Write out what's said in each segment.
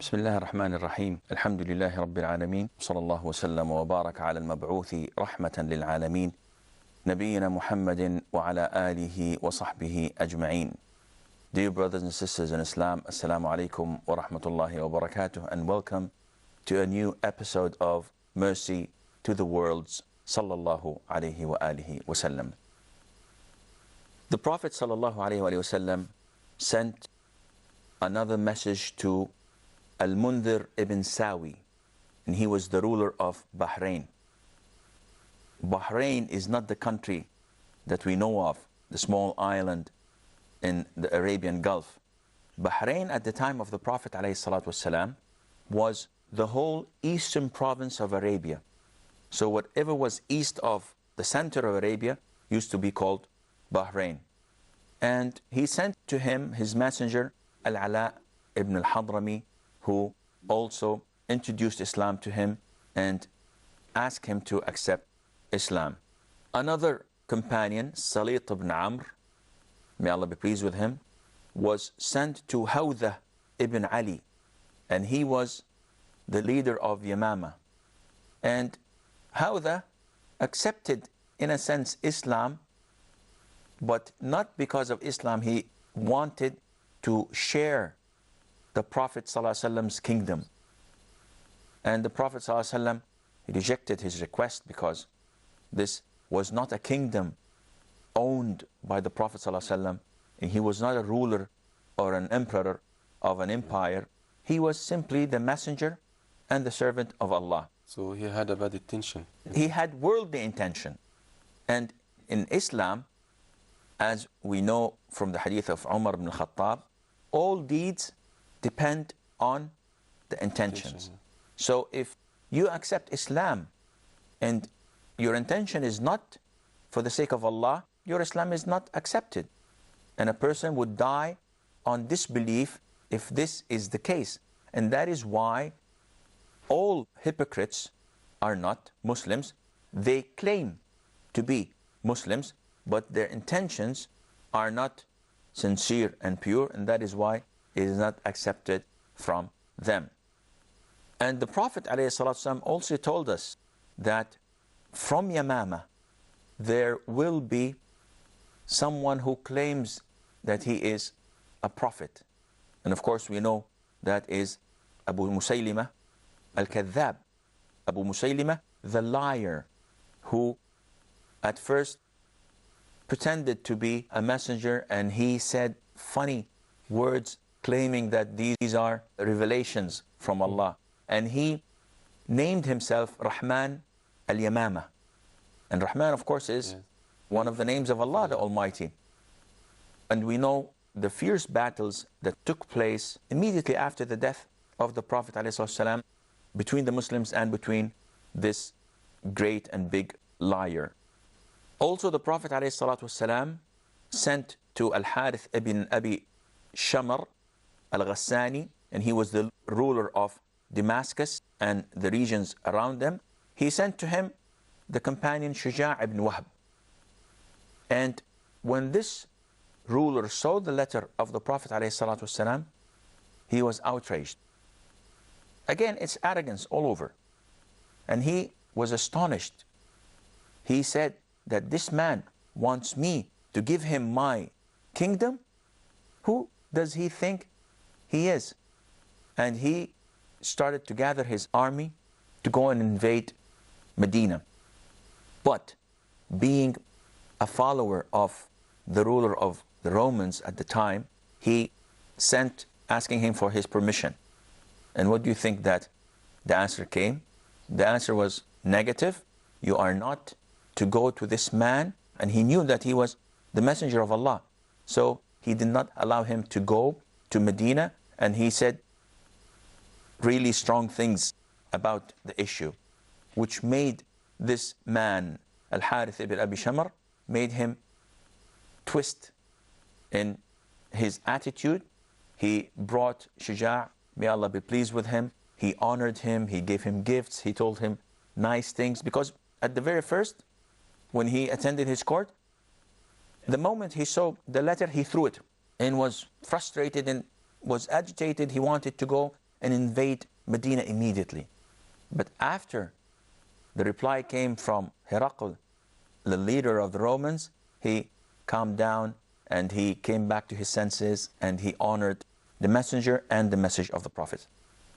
بسم الله الرحمن الرحيم الحمد لله رب العالمين صلى الله وسلم وبارك على المبعوث رحمة للعالمين نبينا محمد وعلى آله وصحبه أجمعين. Dear brothers and sisters in Islam, Assalamu alaikum wa rahmatullahi wa barakatuh, and welcome to a new episode of Mercy to the Worlds sallallahu alayhi wa alihi wa sallam. The Prophet sallallahu alayhi wa sallam sent another message to Al-Mundhir ibn Sawi, and he was the ruler of Bahrain. Bahrain is not the country that we know of, the small island in the Arabian Gulf. Bahrain at the time of the Prophet ﷺ was the whole eastern province of Arabia. So whatever was east of the center of Arabia used to be called Bahrain. And he sent to him his messenger Al-Ala ibn al-Hadrami, who also introduced Islam to him and asked him to accept Islam. Another companion, Salit ibn Amr, may Allah be pleased with him, was sent to Hawdha ibn Ali, and he was the leader of Yamama. And Hawdha accepted, in a sense, Islam, but not because of Islam. He wanted to share the Prophet ﷺ's kingdom. And the Prophet ﷺ rejected his request because this was not a kingdom owned by the Prophet ﷺ, and he was not a ruler or an emperor of an empire. He was simply the messenger and the servant of Allah. So he had a bad intention. He had worldly intention. And in Islam, as we know from the hadith of Umar ibn al-Khattab, all deeds depend on the intentions. So if you accept Islam and your intention is not for the sake of Allah, your Islam is not accepted. And a person would die on disbelief if this is the case. And that is why all hypocrites are not Muslims. They claim to be Muslims, but their intentions are not sincere and pure, and that is why it is not accepted from them. And the Prophet ﷺ also told us that from Yamama there will be someone who claims that he is a prophet. And of course we know that is Abu Musaylima al-Kadhab, Abu Musaylima the liar, who at first pretended to be a messenger, and he said funny words claiming that these are revelations from Allah. And he named himself Rahman al-Yamama. And Rahman, of course, is one of the names of Allah the Almighty. And we know the fierce battles that took place immediately after the death of the Prophet ﷺ between the Muslims and between this great and big liar. Also, the Prophet ﷺ sent to Al-Harith ibn Abi Shamar Al-Ghassani, and he was the ruler of Damascus and the regions around them. He sent to him the companion Shuja' ibn Wahb. And when this ruler saw the letter of the Prophet ﷺ, he was outraged. Again, it's arrogance all over. And he was astonished. He said that this man wants me to give him my kingdom? Who does he think he is? And he started to gather his army to go and invade Medina. But being a follower of the ruler of the Romans at the time, he sent asking him for his permission. And what do you think that the answer came? The answer was negative. You are not to go to this man. And he knew that he was the messenger of Allah. So he did not allow him to go to Medina, and he said really strong things about the issue, which made this man, Al-Harith ibn Abi Shamar, made him twist in his attitude. He brought Shuja', may Allah be pleased with him. He honored him, he gave him gifts, he told him nice things, because at the very first, when he attended his court, the moment he saw the letter, he threw it and was frustrated and was agitated. He wanted to go and invade Medina immediately. But after the reply came from Herakl, the leader of the Romans, he calmed down and he came back to his senses and he honored the messenger and the message of the Prophet.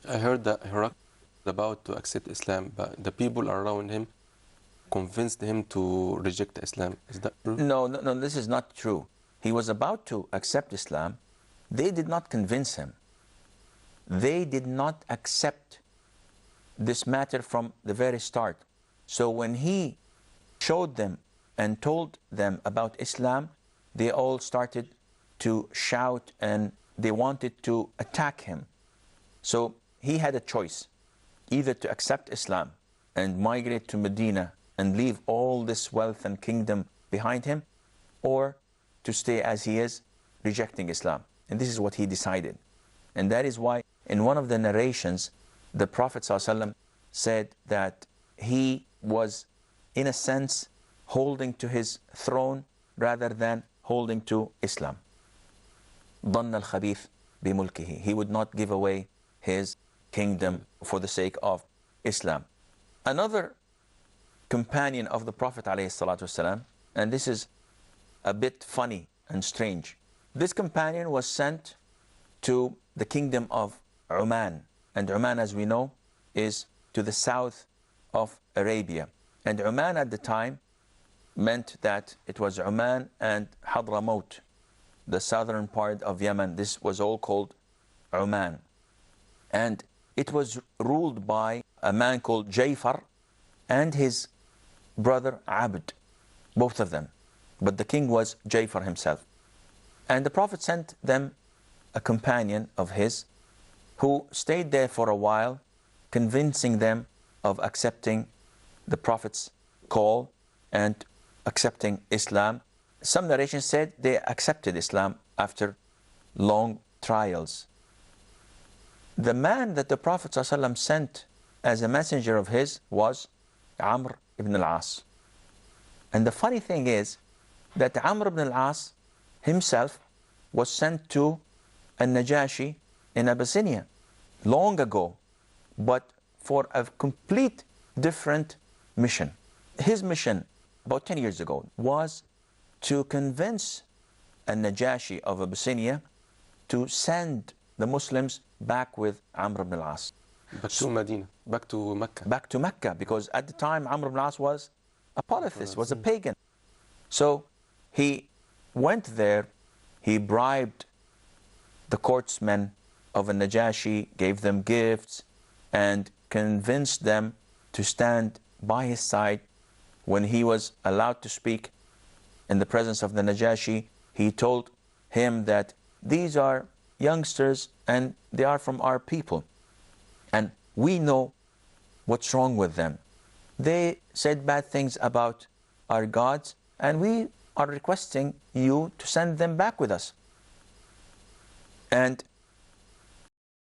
I heard that Herakl was about to accept Islam, but the people around him convinced him to reject Islam. Is that true? No, this is not true. He was about to accept Islam. They did not convince him. They did not accept this matter from the very start. So when he showed them and told them about Islam, they all started to shout and they wanted to attack him. So he had a choice, either to accept Islam and migrate to Medina and leave all this wealth and kingdom behind him, or to stay as he is, rejecting Islam. And this is what he decided. And that is why in one of the narrations, the Prophet ﷺ said that he was, in a sense, holding to his throne rather than holding to Islam. ظن الخبيث بملكه. He would not give away his kingdom for the sake of Islam. Another companion of the Prophet ﷺ, and this is a bit funny and strange. This companion was sent to the kingdom of Oman. And Oman, as we know, is to the south of Arabia. And Oman at the time meant that it was Oman and Hadramaut, the southern part of Yemen. This was all called Oman. And it was ruled by a man called Ja'far and his brother Abd, both of them. But the king was Ja'far himself. And the Prophet sent them a companion of his who stayed there for a while, convincing them of accepting the Prophet's call and accepting Islam. Some narrations said they accepted Islam after long trials. The man that the Prophet ﷺ sent as a messenger of his was Amr ibn al-As. And the funny thing is that Amr ibn al-As himself was sent to Al-Najashi in Abyssinia long ago, but for a complete different mission. His mission about 10 years ago was to convince Al-Najashi of Abyssinia to send the Muslims back with Amr ibn al-As. Back to Medina, back to Mecca. Back to Mecca, because at the time Amr ibn al-As was a polytheist, was a pagan. So he went there, he bribed the courtsmen of Al-Najashi, gave them gifts, and convinced them to stand by his side. When he was allowed to speak in the presence of the Najashi, he told him that these are youngsters and they are from our people. And we know what's wrong with them. They said bad things about our gods, and we are requesting you to send them back with us. And